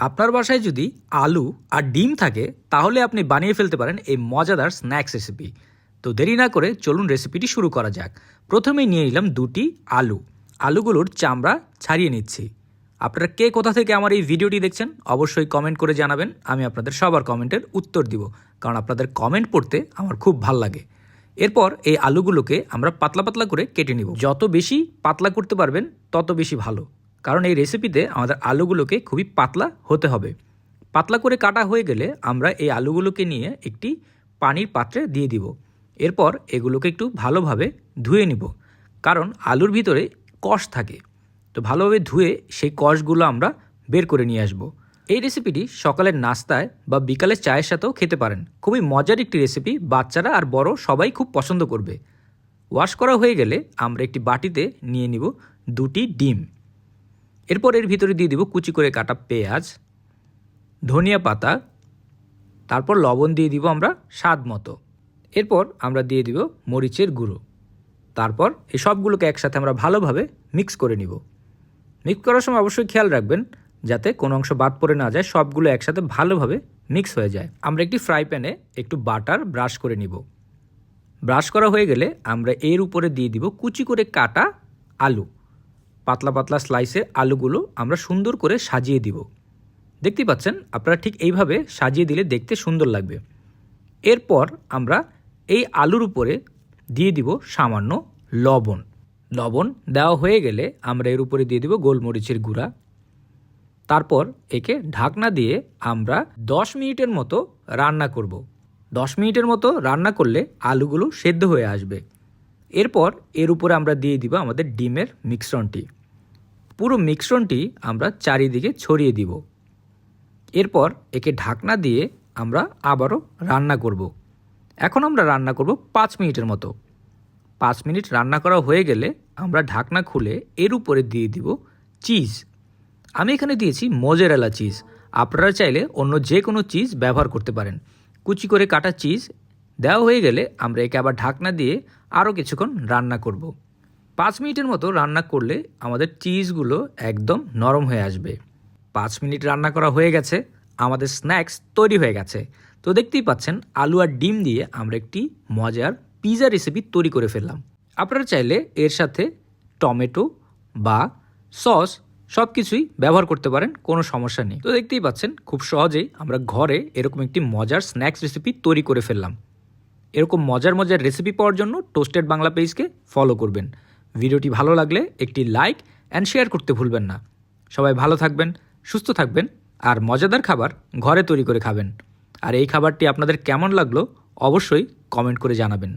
আপনার বাসায় যদি আলু আর ডিম থাকে তাহলে আপনি বানিয়ে ফেলতে পারেন এই মজাদার স্ন্যাক্স রেসিপি। তো দেরি না করে চলুন রেসিপিটি শুরু করা যাক। প্রথমেই নিয়ে নিলাম দুটি আলু। আলুগুলোর চামড়া ছাড়িয়ে নিচ্ছি। আপনারা কে কোথা থেকে আমার এই ভিডিওটি দেখছেন অবশ্যই কমেন্ট করে জানাবেন। আমি আপনাদের সবার কমেন্টের উত্তর দিব, কারণ আপনাদের কমেন্ট পড়তে আমার খুব ভাল লাগে। এরপর এই আলুগুলোকে আমরা পাতলা পাতলা করে কেটে নিব। যত বেশি পাতলা করতে পারবেন তত বেশি ভালো, কারণ এই রেসিপিতে আমাদের আলুগুলোকে খুবই পাতলা হতে হবে। পাতলা করে কাটা হয়ে গেলে আমরা এই আলুগুলোকে নিয়ে একটি পানির পাত্রে দিয়ে দিব। এরপর এগুলোকে একটু ভালোভাবে ধুয়ে নিব, কারণ আলুর ভিতরে কষ থাকে। তো ভালোভাবে ধুয়ে সেই কষগুলো আমরা বের করে নিয়ে আসব। এই রেসিপিটি সকালের নাস্তায় বা বিকালের চায়ের সাথেও খেতে পারেন। খুবই মজার একটি রেসিপি, বাচ্চারা আর বড় সবাই খুব পছন্দ করবে। ওয়াশ করা হয়ে গেলে আমরা একটি বাটিতে নিয়ে নিব দুটি ডিম। এরপর এর ভিতরে দিয়ে দিব কুচি করে কাটা পেঁয়াজ, ধনিয়া পাতা, তারপর লবণ দিয়ে দিব আমরা স্বাদ মতো। এরপর আমরা দিয়ে দিব মরিচের গুঁড়ো। তারপর এই সবগুলোকে একসাথে আমরা ভালোভাবে মিক্স করে নিব। মিক্স করার সময় অবশ্যই খেয়াল রাখবেন যাতে কোনো অংশ বাদ পড়ে না যায়, সবগুলো একসাথে ভালোভাবে মিক্স হয়ে যায়। আমরা একটি ফ্রাই প্যানে একটু বাটার ব্রাশ করে নিব। ব্রাশ করা হয়ে গেলে আমরা এর উপরে দিয়ে দিব কুচি করে কাটা আলু। পাতলা পাতলা স্লাইসের আলুগুলো আমরা সুন্দর করে সাজিয়ে দিব। দেখতেই পাচ্ছেন, আপনারা ঠিক এইভাবে সাজিয়ে দিলে দেখতে সুন্দর লাগবে। এরপর আমরা এই আলুর উপরে দিয়ে দিব সামান্য লবণ। লবণ দেওয়া হয়ে গেলে আমরা এর উপরে দিয়ে দিব গোলমরিচের গুঁড়া। তারপর একে ঢাকনা দিয়ে আমরা 10 মিনিটের মতো রান্না করব। 10 মিনিটের মতো রান্না করলে আলুগুলো সেদ্ধ হয়ে আসবে। এরপর এর উপরে আমরা দিয়ে দিব আমাদের ডিমের মিশ্রণটি। পুরো মিশ্রণটি আমরা চারিদিকে ছড়িয়ে দিব। এরপর একে ঢাকনা দিয়ে আমরা আবারও রান্না করব। এখন আমরা রান্না করব 5 মিনিটের মতো। 5 মিনিট রান্না করা হয়ে গেলে আমরা ঢাকনা খুলে এর উপরে দিয়ে দিব চিজ। আমি এখানে দিয়েছি মোজারেলা চিজ। আপনারা চাইলে অন্য যে কোনো চিজ ব্যবহার করতে পারেন। কুচি করে কাটা চিজ দেওয়া হয়ে গেলে আমরা একে আবার ঢাকনা দিয়ে আরও কিছুক্ষণ রান্না করব। 5 মিনিটের মতো রান্না করলে আমাদের চিজগুলো একদম নরম হয়ে আসবে। 5 মিনিট রান্না করা হয়ে গেছে, আমাদের স্ন্যাক্স তৈরি হয়ে গেছে। তো দেখতেই পাচ্ছেন আলু আর ডিম দিয়ে আমরা একটি মজার পিৎজা রেসিপি তৈরি করে ফেললাম। আপনারা চাইলে এর সাথে টমেটো বা সস সব কিছুই ব্যবহার করতে পারেন, কোনো সমস্যা নেই। তো দেখতেই পাচ্ছেন খুব সহজেই আমরা ঘরে এরকম একটি মজার স্ন্যাক্স রেসিপি তৈরি করে ফেললাম। এরকম মজার মজার রেসিপি পাওয়ার জন্য টোস্টেড বাংলা পেজকে ফলো করবেন। ভিডিওটি ভালো লাগলে একটি লাইক অ্যান্ড শেয়ার করতে ভুলবেন না। সবাই ভালো থাকবেন, সুস্থ থাকবেন, আর মজাদার খাবার ঘরে তৈরি করে খাবেন। আর এই খাবারটি আপনাদের কেমন লাগলো অবশ্যই কমেন্ট করে জানাবেন।